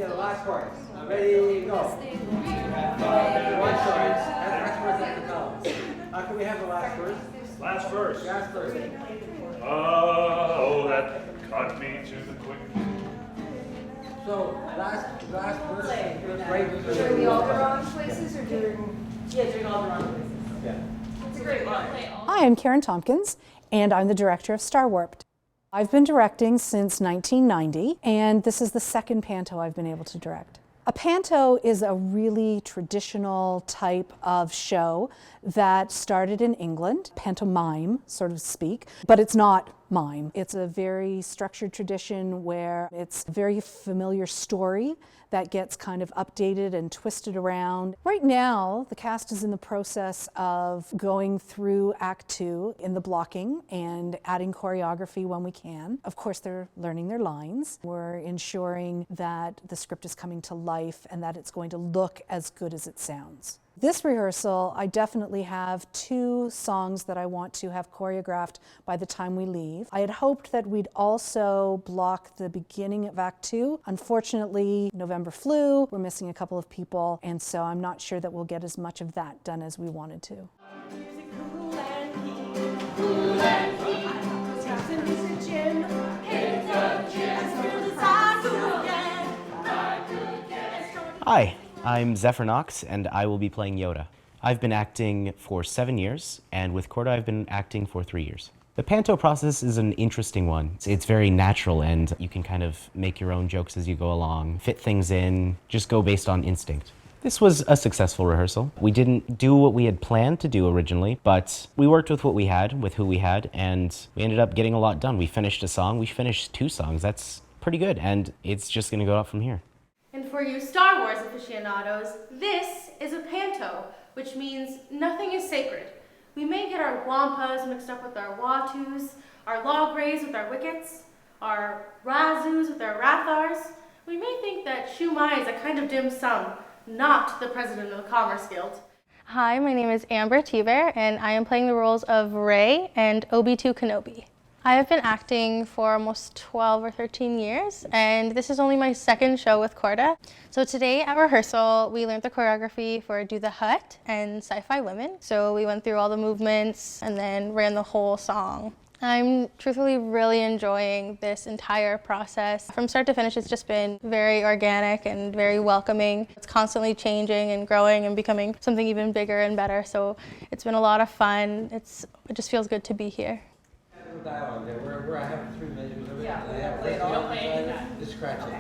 Yeah, the last chorus. Ready, go. One chorus. Last verse at the columns. Can we have the last verse? Last verse. Last verse. Oh, that cut me to the quick. So last verse. Right. Doing all the wrong places or doing? Yeah, doing all the wrong places. Yeah. It's a great line. Hi, I'm Karen Tompkins, and I'm the director of Star Warped. I've been directing since 1990, and this is the second Panto I've been able to direct. A Panto is a really traditional type of show that started in England, pantomime, so to speak, but it's not mime. It's a very structured tradition where it's a very familiar story that gets kind of updated and twisted around. Right now, the cast is in the process of going through Act 2 in the blocking and adding choreography when we can. Of course, they're learning their lines. We're ensuring that the script is coming to life and that it's going to look as good as it sounds. This rehearsal, I definitely have 2 songs that I want to have choreographed by the time we leave. I had hoped that we'd also block the beginning of Act 2. Unfortunately, November flu, we're missing a couple of people, and so I'm not sure that we'll get as much of that done as we wanted to. Hi, I'm Zephyr Knox, and I will be playing Yoda. I've been acting for 7 years, and with Corda I've been acting for 3 years. The Panto process is an interesting one. It's very natural, and you can kind of make your own jokes as you go along, fit things in, just go based on instinct. This was a successful rehearsal. We didn't do what we had planned to do originally, but we worked with what we had, with who we had, and we ended up getting a lot done. We finished a song, we finished 2 songs. That's pretty good, and it's just gonna go up from here. And for you Star Wars aficionados, this is a Panto, which means nothing is sacred. We may get our Wampas mixed up with our Watus, our Logreys with our Wickets, our Razus with our Rathars. We may think that Shumai is a kind of dim sum, not the president of the Commerce Guild. Hi, my name is Amber Tiber, and I am playing the roles of Rey and Obi-Wan Kenobi. I have been acting for almost 12 or 13 years, and this is only my second show with Corda. So today at rehearsal, we learned the choreography for Do the Hut and Sci-Fi Women. So we went through all the movements and then ran the whole song. I'm truthfully really enjoying this entire process. From start to finish, it's just been very organic and very welcoming. It's constantly changing and growing and becoming something even bigger and better. So it's been a lot of fun. It just feels good to be here. Dialogue there. Where I have 3 minutes. Yeah, Just scratch it.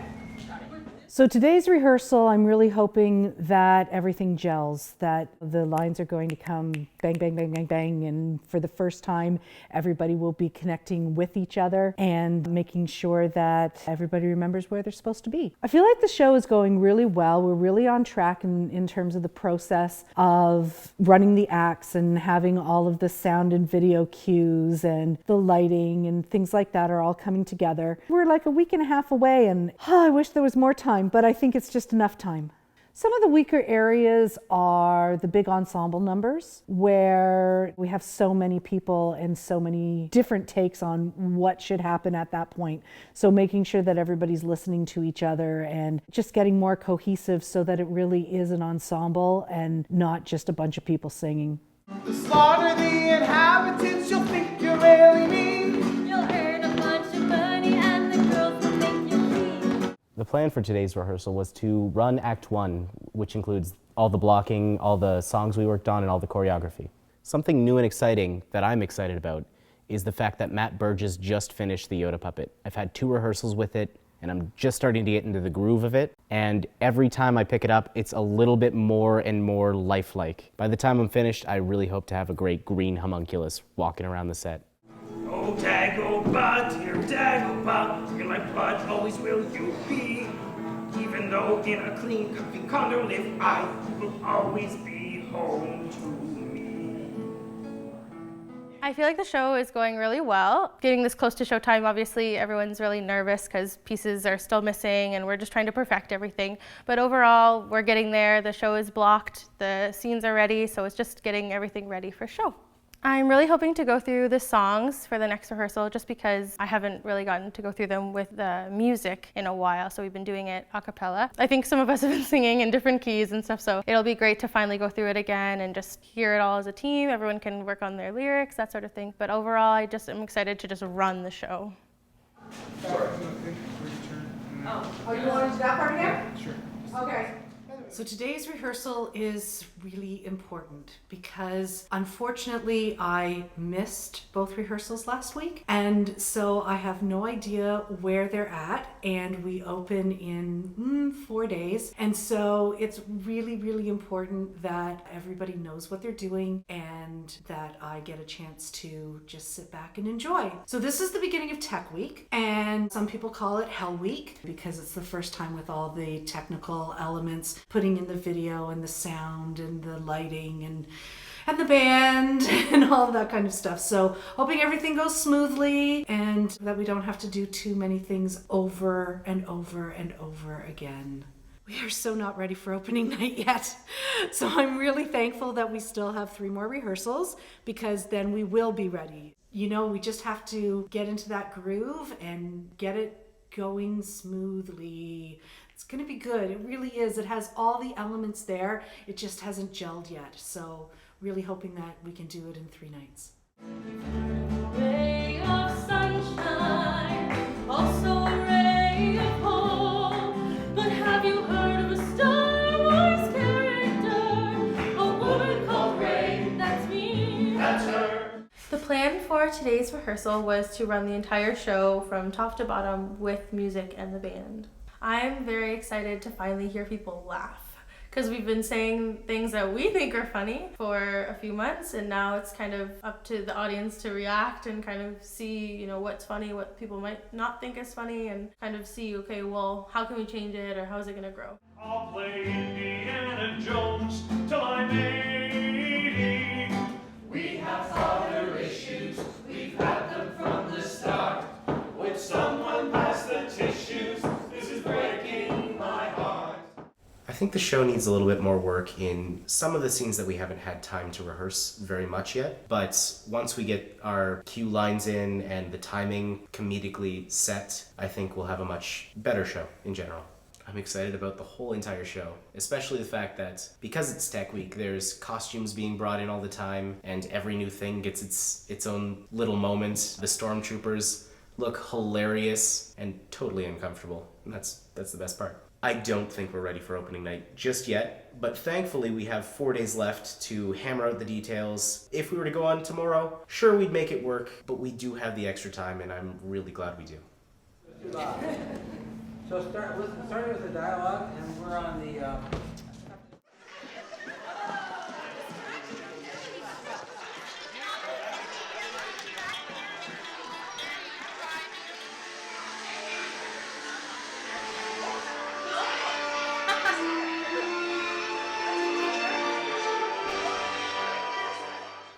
So today's rehearsal, I'm really hoping that everything gels, that the lines are going to come bang, bang, bang, bang, bang, and for the first time, everybody will be connecting with each other and making sure that everybody remembers where they're supposed to be. I feel like the show is going really well. We're really on track in terms of the process of running the acts and having all of the sound and video cues and the lighting and things like that are all coming together. We're like a week and a half away, and I wish there was more time, but I think it's just enough time. Some of the weaker areas are the big ensemble numbers, where we have so many people and so many different takes on what should happen at that point. So making sure that everybody's listening to each other and just getting more cohesive so that it really is an ensemble and not just a bunch of people singing. To slaughter the inhabitants, you'll think you're really mean. You'll earn a bunch of money and the girls will make you clean. The plan for today's rehearsal was to run Act 1, which includes all the blocking, all the songs we worked on, and all the choreography. Something new and exciting that I'm excited about is the fact that Matt Burgess just finished the Yoda puppet. I've had 2 rehearsals with it, and I'm just starting to get into the groove of it. And every time I pick it up, it's a little bit more and more lifelike. By the time I'm finished, I really hope to have a great green homunculus walking around the set. Oh, Dagobah, dear Dagobah, in my blood always will you be. Even though in a clean, comfy condo live I, will always be home to me. I feel like the show is going really well. Getting this close to showtime, obviously everyone's really nervous because pieces are still missing and we're just trying to perfect everything. But overall, we're getting there. The show is blocked, the scenes are ready, so it's just getting everything ready for show. I'm really hoping to go through the songs for the next rehearsal just because I haven't really gotten to go through them with the music in a while, so we've been doing it a cappella. I think some of us have been singing in different keys and stuff, so it'll be great to finally go through it again and just hear it all as a team. Everyone can work on their lyrics, that sort of thing. But overall, I just am excited to just run the show. Oh, you want to do that part again? Sure. Okay. So today's rehearsal is really important because unfortunately I missed both rehearsals last week, and so I have no idea where they're at, and we open in 4 days, and so it's really, really important that everybody knows what they're doing and that I get a chance to just sit back and enjoy. So this is the beginning of Tech Week, and some people call it Hell Week because it's the first time with all the technical elements, putting in the video and the sound and the lighting and the band and all of that kind of stuff. So hoping everything goes smoothly and that we don't have to do too many things over and over and over again. We are so not ready for opening night yet. So I'm really thankful that we still have 3 more rehearsals because then we will be ready. You know, we just have to get into that groove and get it going smoothly. It's gonna be good. It really is. It has all the elements there. It just hasn't gelled yet. So really hoping that we can do it in 3 nights. Ray of sunshine, also a ray of hope. But have you heard of a Star Wars character? A woman called Ray, that's me. That's her. The plan for today's rehearsal was to run the entire show from top to bottom with music and the band. I'm very excited to finally hear people laugh because we've been saying things that we think are funny for a few months, and now it's kind of up to the audience to react and kind of see, you know, what's funny, what people might not think is funny, and kind of see, okay, well, how can we change it, or how is it going to grow? I'll play Indiana Jones till I'm 80. We have father issues, we've had them from the start. Would someone pass the tissues? This is breaking my heart. I think the show needs a little bit more work in some of the scenes that we haven't had time to rehearse very much yet. But once we get our cue lines in and the timing comedically set, I think we'll have a much better show in general. I'm excited about the whole entire show, especially the fact that because it's Tech Week, there's costumes being brought in all the time, and every new thing gets its own little moment. The stormtroopers look hilarious and totally uncomfortable, and that's the best part. I don't think we're ready for opening night just yet, but thankfully we have 4 days left to hammer out the details. If we were to go on tomorrow, sure, we'd make it work, but we do have the extra time, and I'm really glad we do. So starting with the dialogue, and we're on the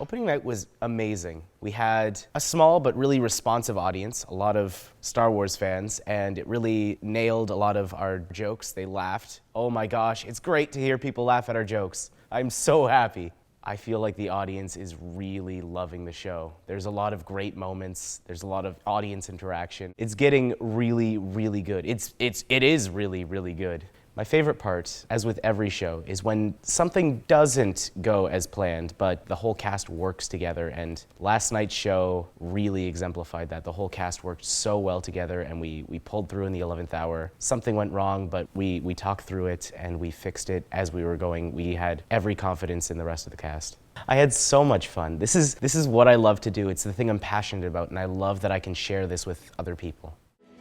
Opening night was amazing. We had a small but really responsive audience, a lot of Star Wars fans, and it really nailed a lot of our jokes. They laughed. Oh my gosh, it's great to hear people laugh at our jokes. I'm so happy. I feel like the audience is really loving the show. There's a lot of great moments. There's a lot of audience interaction. It's getting really, really good. It is really, really good. My favorite part, as with every show, is when something doesn't go as planned, but the whole cast works together, and last night's show really exemplified that. The whole cast worked so well together, and we pulled through in the 11th hour. Something went wrong, but we talked through it, and we fixed it as we were going. We had every confidence in the rest of the cast. I had so much fun. This is what I love to do. It's the thing I'm passionate about, and I love that I can share this with other people.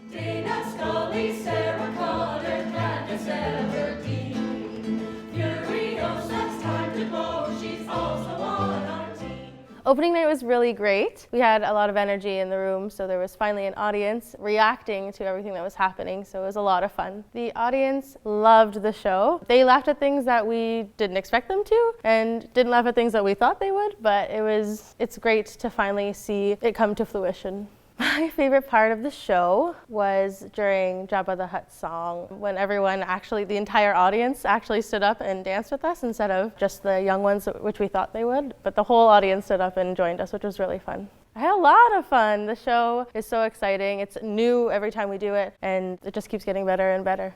Dana Scully, Sarah Connor, Candace Everdeen. Furiosa's time to go, she's also on our team. Opening night was really great. We had a lot of energy in the room, so there was finally an audience reacting to everything that was happening, so it was a lot of fun. The audience loved the show. They laughed at things that we didn't expect them to, and didn't laugh at things that we thought they would, but it's great to finally see it come to fruition. My favorite part of the show was during Jabba the Hutt's song, when everyone actually, the entire audience actually stood up and danced with us instead of just the young ones, which we thought they would. But the whole audience stood up and joined us, which was really fun. I had a lot of fun. The show is so exciting. It's new every time we do it, and it just keeps getting better and better.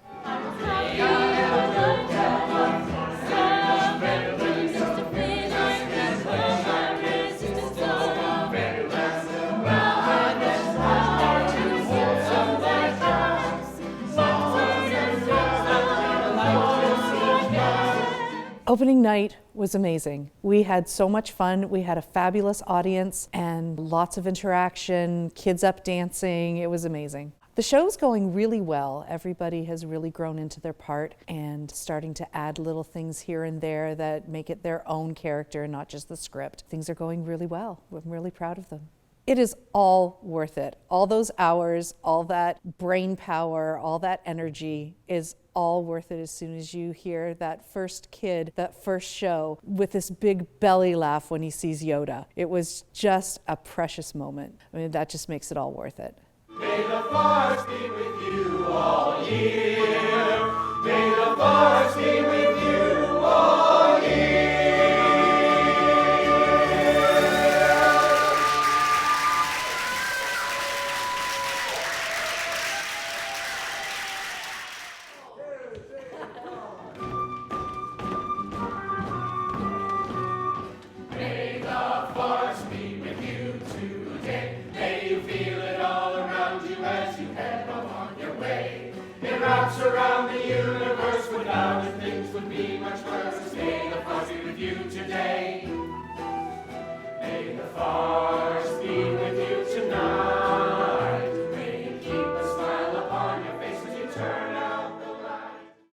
Opening night was amazing. We had so much fun. We had a fabulous audience and lots of interaction, kids up dancing. It was amazing. The show's going really well. Everybody has really grown into their part and starting to add little things here and there that make it their own character and not just the script. Things are going really well. I'm really proud of them. It is all worth it. All those hours, all that brain power, all that energy is all worth it as soon as you hear that first kid, that first show, with this big belly laugh when he sees Yoda. It was just a precious moment. I mean, that just makes it all worth it. May the force be with you all year. May the force be with you all year. May the force be with you today. May you feel it all around you as you head along your way. It wraps around the universe. Without it, things would be much worse. May the force be with you today.